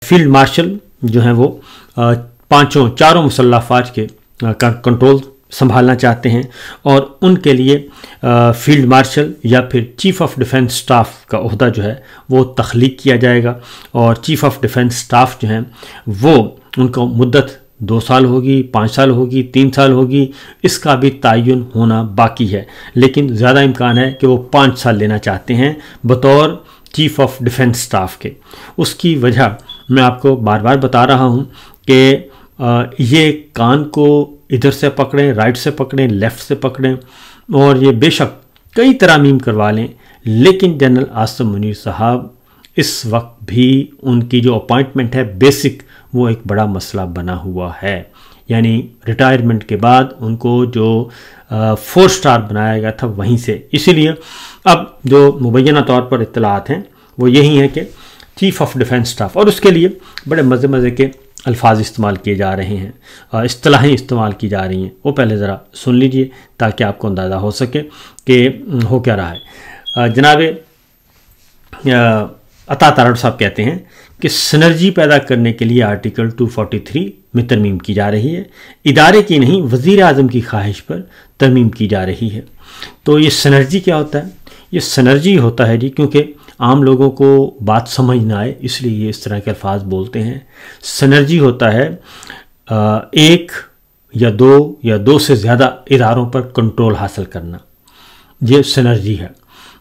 Field marshal जो हैं वो चारों मुसल्लह अफवाज के कंट्रोल संभालना चाहते हैं और उनके लिए फील्ड मार्शल या फिर चीफ ऑफ डिफेंस स्टाफ का ओहदा जो है वो तख्लीक किया जाएगा। और चीफ ऑफ डिफेंस स्टाफ जो हैं वो उनको मुद्दत 2 साल होगी, 5 साल होगी, 3 साल होगी, इसका भी तयन होना बाकी है, लेकिन ज़्यादा इम्कान है कि वो 5 साल लेना चाहते हैं बतौर चीफ ऑफ डिफेंस स्टाफ के। उसकी वजह मैं आपको बार बार बता रहा हूँ कि ये कान को इधर से पकड़ें, राइट से पकड़ें, लेफ़्ट से पकड़ें और ये बेशक कई तरामीम करवा लें, लेकिन जनरल आसिम मुनीर साहब इस वक्त भी उनकी जो अपॉइंटमेंट है बेसिक वो एक बड़ा मसला बना हुआ है। यानी रिटायरमेंट के बाद उनको जो 4 स्टार बनाया गया था वहीं से, इसीलिए अब जो मुबैना तौर पर इत्तलात हैं वो यही हैं कि चीफ ऑफ डिफेंस स्टाफ, और उसके लिए बड़े मज़े मज़े के अल्फाज इस्तेमाल किए जा रहे हैं, इस्तिलाहें इस्तेमाल की जा रही हैं। वो पहले ज़रा सुन लीजिए ताकि आपको अंदाज़ा हो सके कि हो क्या रहा है। जनाब अता तारड़ साहब कहते हैं कि सिनर्जी पैदा करने के लिए आर्टिकल 243 में तरमीम की जा रही है, इदारे की नहीं वज़ीर आज़म की ख्वाहिश पर तरमीम की जा रही है। तो ये सिनर्जी क्या होता है? ये सिनर्जी होता है जी, क्योंकि आम लोगों को बात समझ ना आए इसलिए ये इस तरह के अल्फाज बोलते हैं। सिनर्जी होता है एक या दो से ज़्यादा इदारों पर कंट्रोल हासिल करना, ये सिनर्जी है।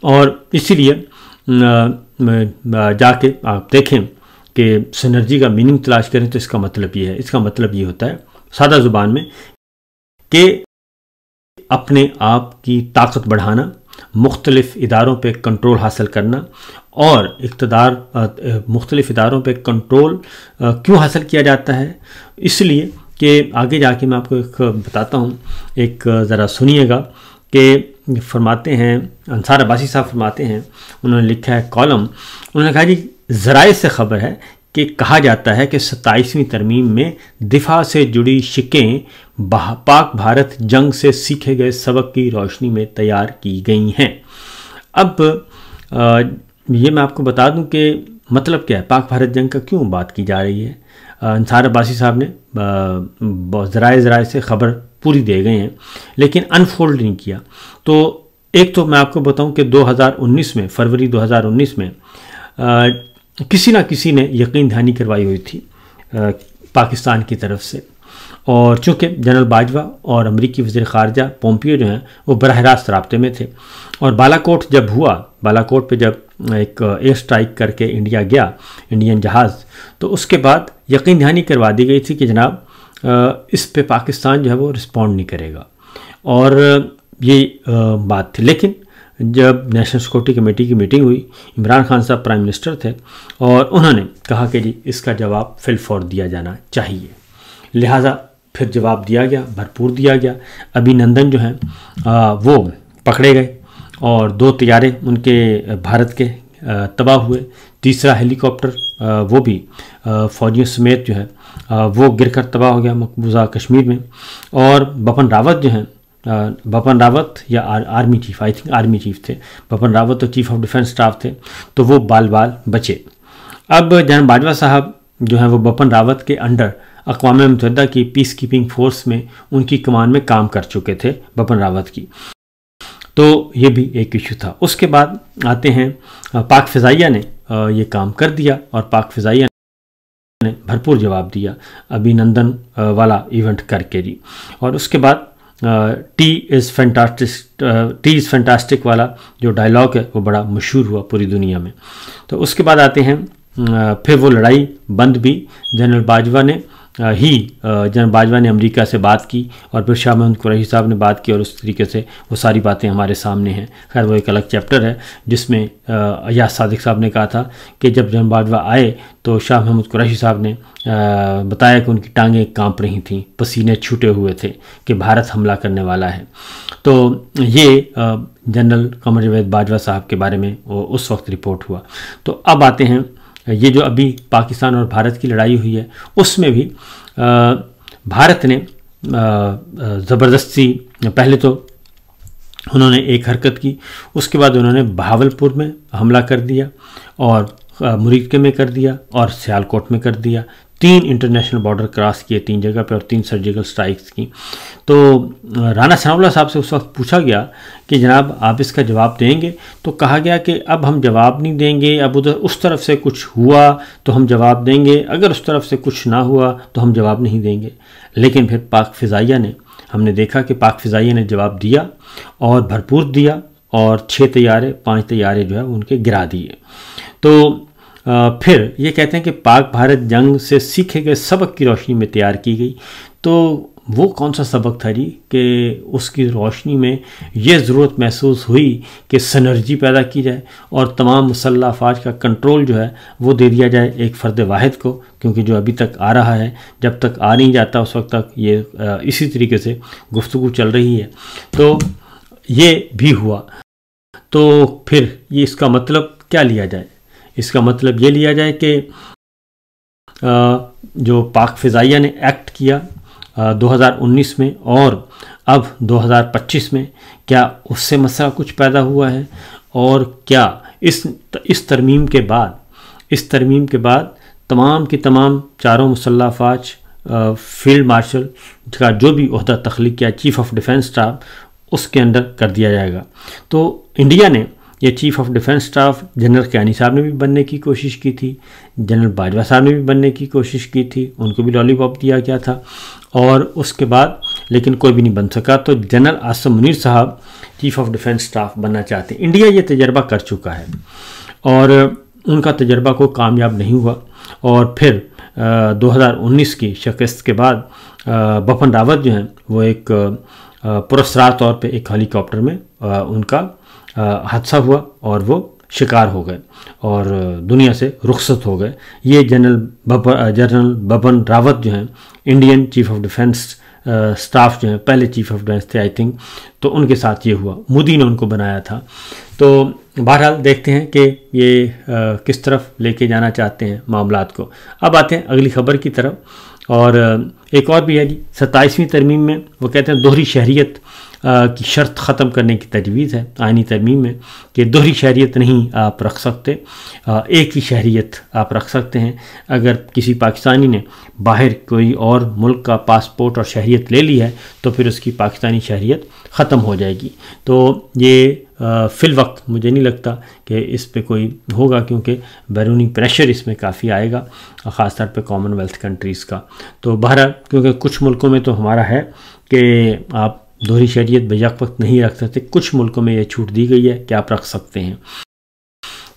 और इसीलिए जाके आप देखें कि सिनर्जी का मीनिंग तलाश करें तो इसका मतलब ये है, इसका मतलब ये होता है सादा ज़ुबान में कि अपने आप की ताकत बढ़ाना, मुख्तलिफ़ इदारों पे कंट्रोल हासिल करना। और इक़्तिदार मुख्तलिफ़ इदारों पे कंट्रोल क्यों हासिल किया जाता है? इसलिए कि आगे जाके मैं आपको एक बताता हूँ, एक ज़रा सुनिएगा कि फरमाते हैं अंसार अब्बासी साहब फरमाते हैं, उन्होंने लिखा है कॉलम, उन्होंने कहा जी ज़राए से ख़बर है कि कहा जाता है कि 27वीं तरमीम में दिफा से जुड़ी शिकें पाक भारत जंग से सीखे गए सबक की रोशनी में तैयार की गई हैं। अब ये मैं आपको बता दूं कि मतलब क्या है, पाक भारत जंग का क्यों बात की जा रही है। अंसार अब्बासी साहब ने ज़राए से ख़बर पूरी दे गए हैं लेकिन अनफोल्ड नहीं किया। तो एक तो मैं आपको बताऊं कि 2019 में, फरवरी 2019 में किसी न किसी ने यकीन दहानी करवाई हुई थी पाकिस्तान की तरफ से, और चूँकि जनरल बाजवा और अमरीकी वज़ीर ख़ारजा पोम्पियो जो हैं वो बराह रास्त राब्ते में थे, और बालाकोट जब हुआ, बालाकोट पे जब एक एयर स्ट्राइक करके इंडिया गया, इंडियन जहाज़, तो उसके बाद यकीन दहानी करवा दी गई थी कि जनाब इस पे पाकिस्तान जो है वो रिस्पॉन्ड नहीं करेगा, और ये बात थी। लेकिन जब नेशनल सिक्योरिटी कमेटी की मीटिंग हुई, इमरान खान साहब प्राइम मिनिस्टर थे और उन्होंने कहा कि जी इसका जवाब फिलफौर दिया जाना चाहिए, लिहाजा फिर जवाब दिया गया, भरपूर दिया गया। अभिनंदन जो हैं वो पकड़े गए और 2 तैयारे उनके भारत के तबाह हुए, तीसरा हेलीकॉप्टर वो भी फौजियों समेत जो है वो गिरकर तबाह हो गया मकबूजा कश्मीर में। और बपन रावत जो हैं, बपन रावत या army chief, I think army chief थे, बपन रावत तो चीफ ऑफ डिफेंस स्टाफ थे, तो वो बाल बाल बचे। अब जनरल बाजवा साहब जो हैं वो बपन रावत के अंडर अक़वाम मुत्तहिदा की पीस कीपिंग फोर्स में उनकी कमान में काम कर चुके थे बपन रावत की, तो ये भी एक इशू था। उसके बाद आते हैं पाक फ़िज़ाइया ने ये काम कर दिया और पाक फ़िज़ाइया ने भरपूर जवाब दिया अभिनंदन वाला इवेंट करके जी। और उसके बाद टी इज़ फैंटास्टिक वाला जो डायलॉग है वो बड़ा मशहूर हुआ पूरी दुनिया में। तो उसके बाद आते हैं फिर वो लड़ाई बंद भी, जनरल बाजवा ने अमेरिका से बात की और फिर शाह महमूद कुरैशी साहब ने बात की, और उस तरीके से वो सारी बातें हमारे सामने हैं। खैर वो एक अलग चैप्टर है जिसमें अयाज सादिक साहब ने कहा था कि जब जनरल बाजवा आए तो शाह महमूद कुरैशी साहब ने बताया कि उनकी टांगें कांप रही थीं, पसीने छूटे हुए थे कि भारत हमला करने वाला है। तो ये जनरल कमर जावेद बाजवा साहब के बारे में वो उस वक्त रिपोर्ट हुआ। तो अब आते हैं ये जो अभी पाकिस्तान और भारत की लड़ाई हुई है उसमें भी भारत ने ज़बरदस्ती, पहले तो उन्होंने एक हरकत की, उसके बाद उन्होंने बहावलपुर में हमला कर दिया और मुरीदके में कर दिया और सियालकोट में कर दिया। 3 इंटरनेशनल बॉर्डर क्रॉस किए 3 जगह पे और 3 सर्जिकल स्ट्राइक्स की। तो राणा सनाउल्लाह साहब से उस वक्त पूछा गया कि जनाब आप इसका जवाब देंगे, तो कहा गया कि अब हम जवाब नहीं देंगे, अब उधर उस तरफ से कुछ हुआ तो हम जवाब देंगे, अगर उस तरफ से कुछ ना हुआ तो हम जवाब नहीं देंगे। लेकिन फिर पाक फ़िज़ाइया ने, हमने देखा कि पाक फ़िज़ाइया ने जवाब दिया और भरपूर दिया और 5 तैयारे जो है उनके गिरा दिए। तो फिर ये कहते हैं कि पाक भारत जंग से सीखे गए सबक की रोशनी में तैयार की गई। तो वो कौन सा सबक था जी कि उसकी रोशनी में ये ज़रूरत महसूस हुई कि सनर्जी पैदा की जाए और तमाम मुसल्लह अफवाज का कंट्रोल जो है वो दे दिया जाए एक फ़र्द वाहिद को, क्योंकि जो अभी तक आ रहा है, जब तक आ नहीं जाता उस वक्त तक ये इसी तरीके से गुफ्तगू चल रही है। तो ये भी हुआ। तो फिर ये इसका मतलब क्या लिया जाए? इसका मतलब ये लिया जाए कि जो पाक फ़िज़ाइया ने एक्ट किया 2019 में और अब 2025 में, क्या उससे मसला कुछ पैदा हुआ है? और क्या इस तरमीम के बाद तमाम की तमाम चारों मुसल्लह अफवाज, फील्ड मार्शल का जो भी ओहदा तख्लीक किया, चीफ़ ऑफ डिफेंस स्टाफ, उसके अंदर कर दिया जाएगा। तो इंडिया ने ये chief of defence staff general Kiyani साहब ने भी बनने की कोशिश की थी, जनरल बाजवा साहब ने भी बनने की कोशिश की थी, उनको भी लॉलीपॉप दिया गया था और उसके बाद लेकिन कोई भी नहीं बन सका। तो जनरल आसिम मुनीर साहब चीफ़ ऑफ डिफेंस स्टाफ बनना चाहते हैं। इंडिया ये तजर्बा कर चुका है और उनका तजर्बा को कामयाब नहीं हुआ और फिर 2019 की शिकस्त के बाद बपन रावत जो हैं वो एक पुरस्कार तौर पे एक हेलीकॉप्टर में उनका हादसा हुआ और वो शिकार हो गए और दुनिया से रुखसत हो गए। ये जनरल बपन रावत जो हैं Indian chief of defence staff जो हैं, पहले चीफ़ ऑफ डिफेंस थे आई थिंक, तो उनके साथ ये हुआ, मोदी ने उनको बनाया था। तो बहरहाल देखते हैं कि ये किस तरफ लेके जाना चाहते हैं मामलात को। अब आते हैं अगली खबर की तरफ और एक और भी है जी 27वीं तरमीम में वो कहते हैं दोहरी शहरियत की शर्त ख़त्म करने की तजवीज़ है आइनी तरमीम में कि दोहरी शहरियत नहीं आप रख सकते, एक ही शहरियत आप रख सकते हैं। अगर किसी पाकिस्तानी ने बाहर कोई और मुल्क का पासपोर्ट और शहरियत ले ली है तो फिर उसकी पाकिस्तानी शहरियत ख़त्म हो जाएगी। तो ये फ़िल वक्त मुझे नहीं लगता कि इस पे कोई होगा, क्योंकि बैरूनी प्रेशर इसमें काफ़ी आएगा, ख़ास तौर पे कॉमनवेल्थ कंट्रीज़ का। तो बहरहाल क्योंकि कुछ मुल्कों में तो हमारा है कि आप दोहरी शहरियत बेशक वक्त नहीं रख सकते, कुछ मुल्कों में ये छूट दी गई है कि आप रख सकते हैं।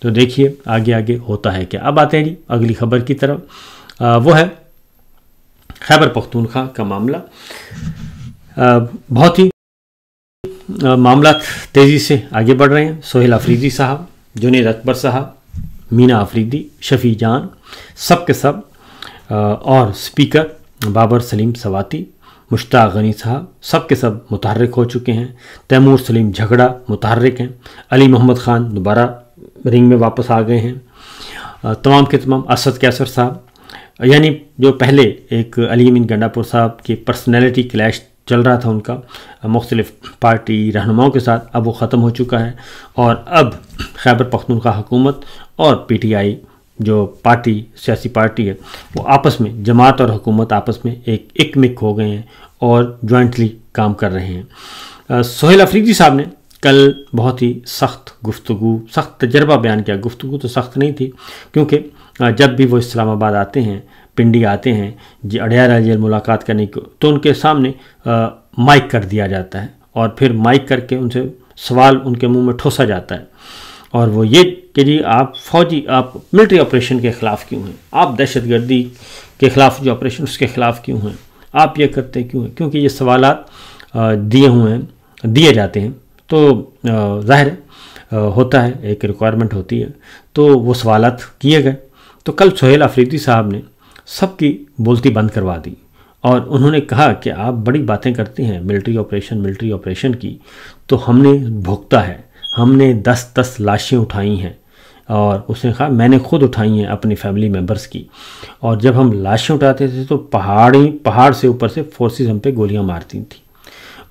तो देखिए आगे आगे होता है क्या। अब आते हैं जी अगली खबर की तरफ, वो है खैबर पख्तूनख्वा का मामला। बहुत ही मामला तेज़ी से आगे बढ़ रहे हैं। सोहेल अफरीदी साहब, जुनैद अकबर साहब, मीना अफरीदी, शफ़ी जान, सब के सब और स्पीकर बाबर सलीम सवाती, मुश्ताक गनी साहब, सब के सब मुतहर्रिक हो चुके हैं। तैमूर सलीम झगड़ा मुतहर्रिक हैं। अली मोहम्मद ख़ान दोबारा रिंग में वापस आ गए हैं। तमाम के तमाम असद कैसर साहब, यानी जो पहले एक अली अमीन गंडापुर साहब की पर्सनैलिटी क्लैश चल रहा था उनका मुख्तलिफ पार्टी रहनुमाओं के साथ, अब वो ख़त्म हो चुका है और अब खैबर पख्तूनख्वा हुकूमत और PTI जो पार्टी सियासी पार्टी है वो आपस में, जमात और हुकूमत आपस में एक मिक हो गए हैं और जॉइंटली काम कर रहे हैं। सोहेल अफरीदी साहब ने कल बहुत ही सख्त तजर्बा बयान किया। गुफ्तगू तो सख्त नहीं थी, क्योंकि जब भी वो इस्लामाबाद आते हैं, पिंडी आते हैं जी अडियाला जेल मुलाकात करने को, तो उनके सामने माइक कर दिया जाता है और फिर माइक करके उनसे सवाल उनके मुंह में ठोसा जाता है और वो ये कि जी आप मिलिट्री ऑपरेशन के ख़िलाफ़ क्यों हैं, आप दहशतगर्दी के ख़िलाफ़ जो ऑपरेशन उसके ख़िलाफ़ क्यों हैं, आप ये करते क्यों हैं, क्योंकि ये सवालात दिए जाते हैं। तो ज़ाहिर होता है, एक रिक्वायरमेंट होती है, तो वो सवालात किए गए। तो कल सोहेल अफरीदी साहब ने सबकी बोलती बंद करवा दी और उन्होंने कहा कि आप बड़ी बातें करते हैं मिलिट्री ऑपरेशन की, तो हमने भुगता है, हमने 10 लाशें उठाई हैं और उसने कहा मैंने खुद उठाई हैं अपनी फैमिली मेम्बर्स की, और जब हम लाशें उठाते थे तो पहाड़ से ऊपर से फोर्सेस हम पे गोलियां मारती थी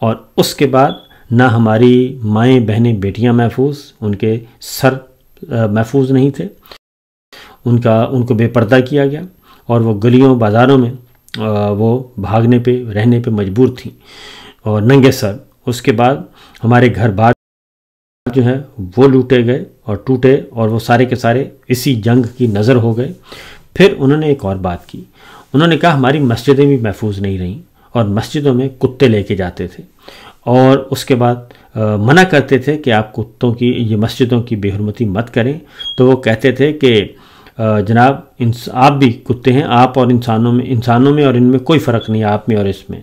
और उसके बाद ना हमारी माएँ बहनें बेटियां महफूज, उनके सर महफूज नहीं थे, उनको बेपर्दा किया गया और वो गलियों बाज़ारों में वो भागने पे रहने पे मजबूर थी और नंगे सर। उसके बाद हमारे घर बार जो है वो लूटे गए और टूटे और वो सारे के सारे इसी जंग की नज़र हो गए। फिर उन्होंने एक और बात की, उन्होंने कहा हमारी मस्जिदें भी महफूज नहीं रहीं और मस्जिदों में कुत्ते लेके जाते थे और उसके बाद मना करते थे कि आप कुत्तों की ये मस्जिदों की बेहुरमती मत करें। तो वो कहते थे कि जनाब आप भी कुत्ते हैं, आप और इंसानों में और इनमें कोई फ़र्क नहीं है, आप में और इसमें।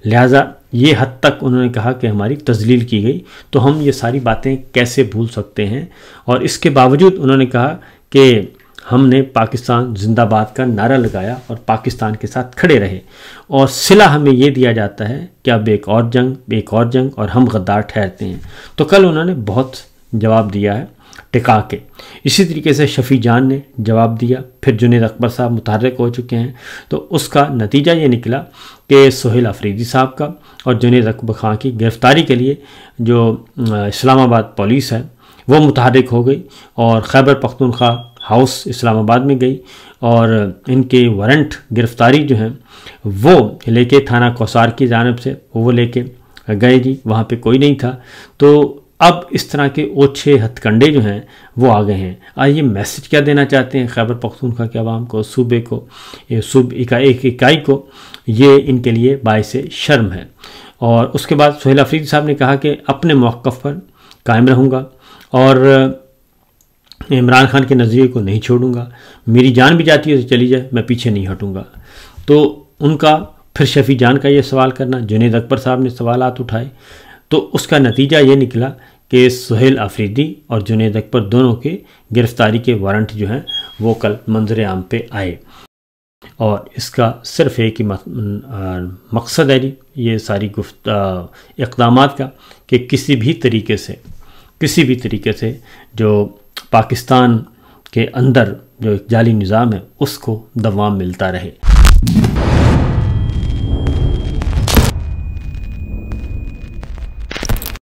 लिहाजा ये हद तक उन्होंने कहा कि हमारी तज़लील की गई, तो हम ये सारी बातें कैसे भूल सकते हैं। और इसके बावजूद उन्होंने कहा कि हमने पाकिस्तान जिंदाबाद का नारा लगाया और पाकिस्तान के साथ खड़े रहे और सिला हमें ये दिया जाता है कि अब एक और जंग और हम गद्दार ठहरते हैं। तो कल उन्होंने बहुत जवाब दिया है टिका के। इसी तरीके से शफ़ी जान ने जवाब दिया। फिर जुनैद अकबर साहब मुतहर्रिक हो चुके हैं, तो उसका नतीजा ये निकला कि सोहेल अफरीदी साहब का और जुनैद अकबर खां की गिरफ़्तारी के लिए जो इस्लामाबाद पुलिस है वो मुतहर्रिक हो गई और खैबर पख्तूनख्वा हाउस इस्लामाबाद में गई और इनके वारंट गिरफ़्तारी जो हैं वो लेके थाना कौसार की जानिब से वो लेके गए जी, वहाँ पे कोई नहीं था। तो अब इस तरह के ओछे हथकंडे जो हैं वो आ गए हैं। ये मैसेज क्या देना चाहते हैं खैबर पख्तूनख्वा के अवाम को, सूबे को, एक इकाई को, ये इनके लिए बाइस शर्म है। और उसके बाद सोहेल अफरीदी साहब ने कहा कि अपने मौक़िफ़ पर कायम रहूँगा और इमरान खान के नज़रिए को नहीं छोड़ूंगा, मेरी जान भी जाती है तो चली जाए, मैं पीछे नहीं हटूंगा। तो उनका फिर शफ़ी जान का ये सवाल करना, जुनैद अकबर साहब ने सवालात उठाए, तो उसका नतीजा ये निकला कि सोहेल अफरीदी और जुनैद अकबर दोनों के गिरफ़्तारी के वारंट जो हैं वो कल मंजर आम पे आए। और इसका सिर्फ़ एक ही मकसद है ये सारी इक़दामात का कि किसी भी तरीके से जो पाकिस्तान के अंदर जो एक जाली निज़ाम है उसको दवाम मिलता रहे।